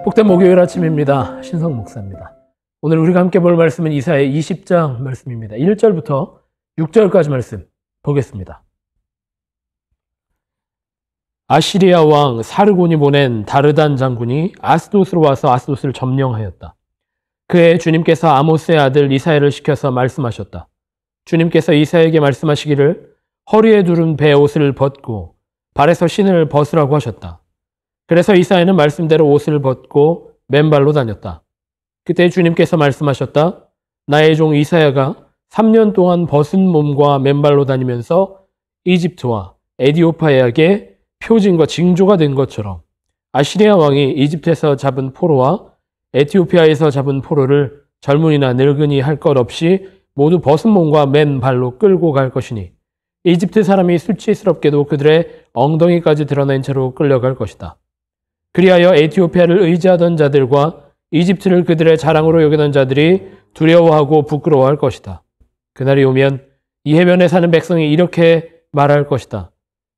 복된 목요일 아침입니다. 신성 목사입니다. 오늘 우리가 함께 볼 말씀은 이사야 20장 말씀입니다. 1절부터 6절까지 말씀 보겠습니다. 아시리아 왕 사르곤이 보낸 다르단 장군이 아스돗으로 와서 아스돗을 점령하였다. 그해 주님께서 아모스의 아들 이사야를 시켜서 말씀하셨다. 주님께서 이사야에게 말씀하시기를 허리에 두른 배 옷을 벗고 발에서 신을 벗으라고 하셨다. 그래서 이사야는 말씀대로 옷을 벗고 맨발로 다녔다. 그때 주님께서 말씀하셨다. 나의 종 이사야가 3년 동안 벗은 몸과 맨발로 다니면서 이집트와 에디오피아에게 표징과 징조가 된 것처럼 아시리아 왕이 이집트에서 잡은 포로와 에티오피아에서 잡은 포로를 젊은이나 늙은이 할 것 없이 모두 벗은 몸과 맨발로 끌고 갈 것이니 이집트 사람이 수치스럽게도 그들의 엉덩이까지 드러낸 채로 끌려갈 것이다. 그리하여 에티오피아를 의지하던 자들과 이집트를 그들의 자랑으로 여기던 자들이 두려워하고 부끄러워할 것이다. 그날이 오면 이 해변에 사는 백성이 이렇게 말할 것이다.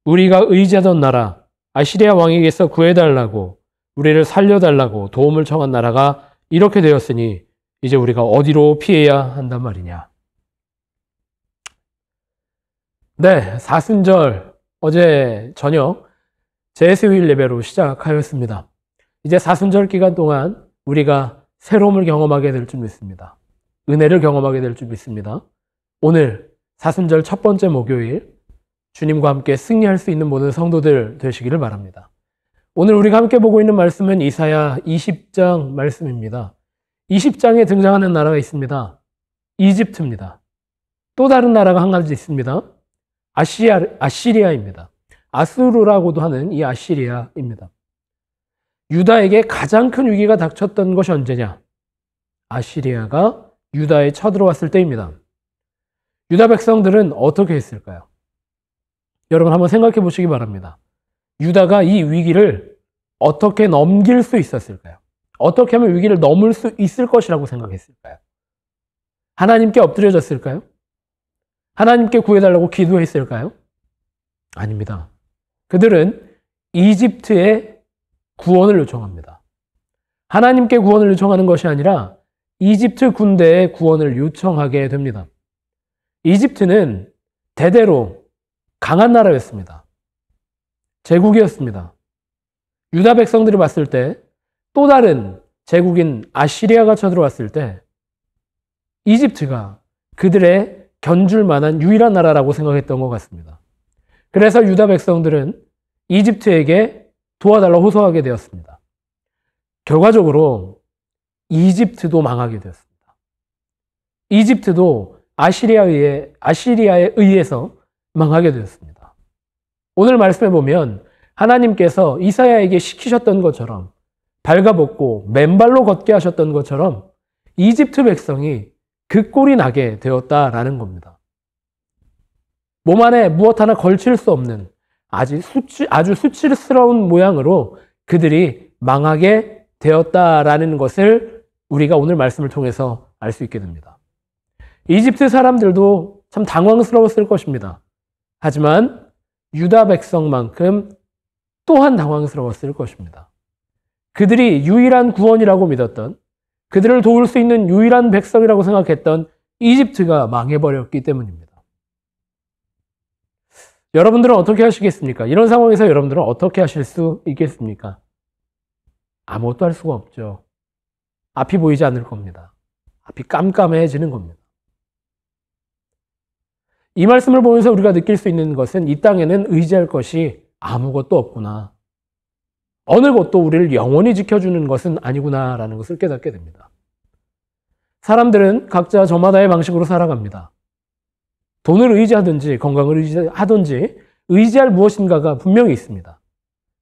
우리가 의지하던 나라, 아시리아 왕에게서 구해달라고, 우리를 살려달라고 도움을 청한 나라가 이렇게 되었으니 이제 우리가 어디로 피해야 한단 말이냐. 네, 사순절 어제 저녁 제수일 예배로 시작하였습니다. 이제 사순절 기간 동안 우리가 새로움을 경험하게 될 줄 믿습니다. 은혜를 경험하게 될 줄 믿습니다. 오늘 사순절 첫 번째 목요일 주님과 함께 승리할 수 있는 모든 성도들 되시기를 바랍니다. 오늘 우리가 함께 보고 있는 말씀은 이사야 20장 말씀입니다. 20장에 등장하는 나라가 있습니다. 이집트입니다. 또 다른 나라가 한 가지 있습니다. 아시리아입니다. 아수르라고도 하는 이 아시리아입니다. 유다에게 가장 큰 위기가 닥쳤던 것이 언제냐? 아시리아가 유다에 쳐들어왔을 때입니다. 유다 백성들은 어떻게 했을까요? 여러분 한번 생각해 보시기 바랍니다. 유다가 이 위기를 어떻게 넘길 수 있었을까요? 어떻게 하면 위기를 넘을 수 있을 것이라고 생각했을까요? 하나님께 엎드려졌을까요? 하나님께 구해달라고 기도했을까요? 아닙니다. 그들은 이집트의 구원을 요청합니다. 하나님께 구원을 요청하는 것이 아니라 이집트 군대의 구원을 요청하게 됩니다. 이집트는 대대로 강한 나라였습니다. 제국이었습니다. 유다 백성들이 봤을 때 또 다른 제국인 아시리아가 쳐들어왔을 때 이집트가 그들의 견줄 만한 유일한 나라라고 생각했던 것 같습니다. 그래서 유다 백성들은 이집트에게 도와달라고 호소하게 되었습니다. 결과적으로 이집트도 망하게 되었습니다. 이집트도 아시리아에 의해서 망하게 되었습니다. 오늘 말씀해 보면 하나님께서 이사야에게 시키셨던 것처럼 발가벗고 맨발로 걷게 하셨던 것처럼 이집트 백성이 그 꼴이 나게 되었다라는 겁니다. 몸 안에 무엇 하나 걸칠 수 없는 아주 수치스러운 모양으로 그들이 망하게 되었다라는 것을 우리가 오늘 말씀을 통해서 알 수 있게 됩니다. 이집트 사람들도 참 당황스러웠을 것입니다. 하지만 유다 백성만큼 또한 당황스러웠을 것입니다. 그들이 유일한 구원이라고 믿었던, 그들을 도울 수 있는 유일한 백성이라고 생각했던 이집트가 망해버렸기 때문입니다. 여러분들은 어떻게 하시겠습니까? 이런 상황에서 여러분들은 어떻게 하실 수 있겠습니까? 아무것도 할 수가 없죠. 앞이 보이지 않을 겁니다. 앞이 깜깜해지는 겁니다. 이 말씀을 보면서 우리가 느낄 수 있는 것은 이 땅에는 의지할 것이 아무것도 없구나. 어느 것도 우리를 영원히 지켜주는 것은 아니구나라는 것을 깨닫게 됩니다. 사람들은 각자 저마다의 방식으로 살아갑니다. 돈을 의지하든지 건강을 의지하든지 의지할 무엇인가가 분명히 있습니다.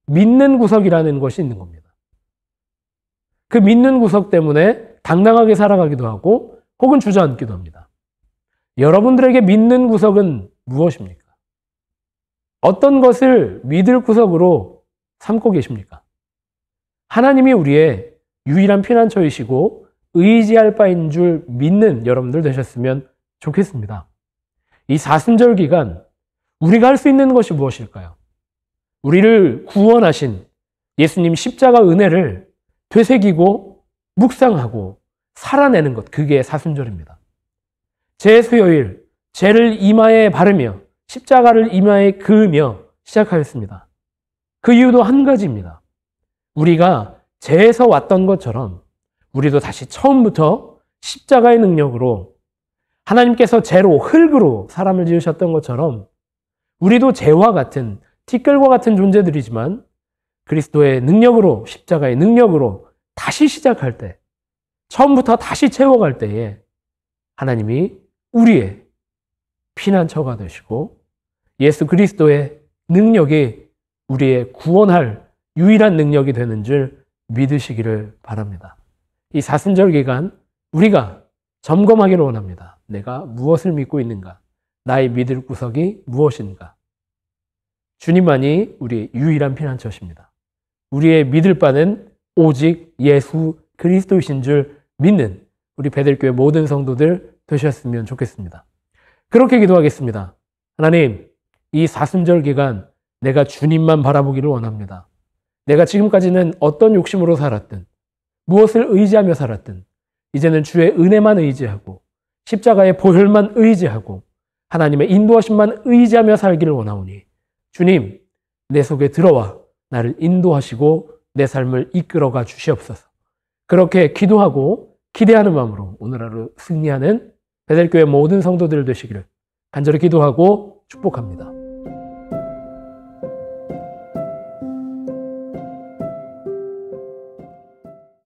믿는 구석이라는 것이 있는 겁니다. 그 믿는 구석 때문에 당당하게 살아가기도 하고 혹은 주저앉기도 합니다. 여러분들에게 믿는 구석은 무엇입니까? 어떤 것을 믿을 구석으로 삼고 계십니까? 하나님이 우리의 유일한 피난처이시고 의지할 바인 줄 믿는 여러분들 되셨으면 좋겠습니다. 이 사순절 기간 우리가 할 수 있는 것이 무엇일까요? 우리를 구원하신 예수님 십자가 은혜를 되새기고 묵상하고 살아내는 것, 그게 사순절입니다. 제수요일, 죄를 이마에 바르며 십자가를 이마에 그으며 시작하였습니다. 그 이유도 한 가지입니다. 우리가 죄에서 왔던 것처럼 우리도 다시 처음부터 십자가의 능력으로 하나님께서 죄로, 흙으로 사람을 지으셨던 것처럼 우리도 죄와 같은, 티끌과 같은 존재들이지만 그리스도의 능력으로, 십자가의 능력으로 다시 시작할 때, 처음부터 다시 채워갈 때에 하나님이 우리의 피난처가 되시고 예수 그리스도의 능력이 우리의 구원할 유일한 능력이 되는 줄 믿으시기를 바랍니다. 이 사순절 기간 우리가 점검하기를 원합니다. 내가 무엇을 믿고 있는가? 나의 믿을 구석이 무엇인가? 주님만이 우리의 유일한 피난처십니다. 우리의 믿을 바는 오직 예수 그리스도이신 줄 믿는 우리 베들교회 모든 성도들 되셨으면 좋겠습니다. 그렇게 기도하겠습니다. 하나님, 이 사순절 기간 내가 주님만 바라보기를 원합니다. 내가 지금까지는 어떤 욕심으로 살았든, 무엇을 의지하며 살았든, 이제는 주의 은혜만 의지하고 십자가의 보혈만 의지하고 하나님의 인도하심만 의지하며 살기를 원하오니 주님, 내 속에 들어와 나를 인도하시고 내 삶을 이끌어가 주시옵소서. 그렇게 기도하고 기대하는 마음으로 오늘 하루 승리하는 베들교회 모든 성도들 되시기를 간절히 기도하고 축복합니다.